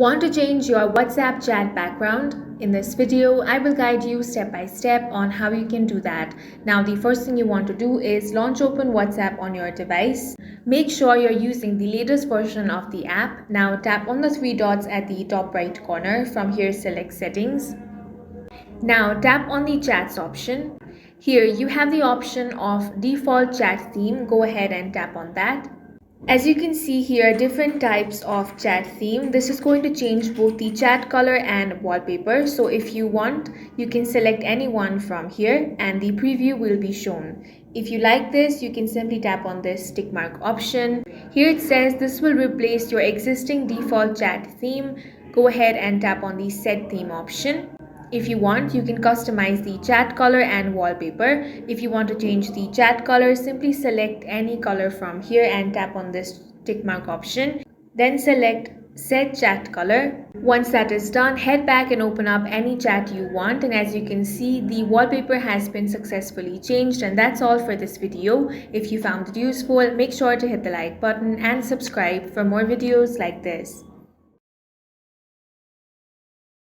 Want to change your WhatsApp chat background? In this video, I will guide you step by step on how you can do that. Now, the first thing you want to do is launch open WhatsApp on your device. Make sure you're using the latest version of the app. Now, tap on the three dots at the top right corner. From here, select Settings. Now, tap on the Chats option. Here, you have the option of Default Chat Theme. Go ahead and tap on that. As you can see here, different types of chat theme. This is going to change both the chat color and wallpaper. So if you want, you can select any one from here and the preview will be shown. If you like this, you can simply tap on this tick mark option. Here it says this will replace your existing default chat theme. Go ahead and tap on the set theme option. If you want, you can customize the chat color and wallpaper. If you want to change the chat color, simply select any color from here and tap on this tick mark option. Then select Set Chat Color. Once that is done, head back and open up any chat you want. And as you can see, the wallpaper has been successfully changed. And that's all for this video. If you found it useful, make sure to hit the like button and subscribe for more videos like this.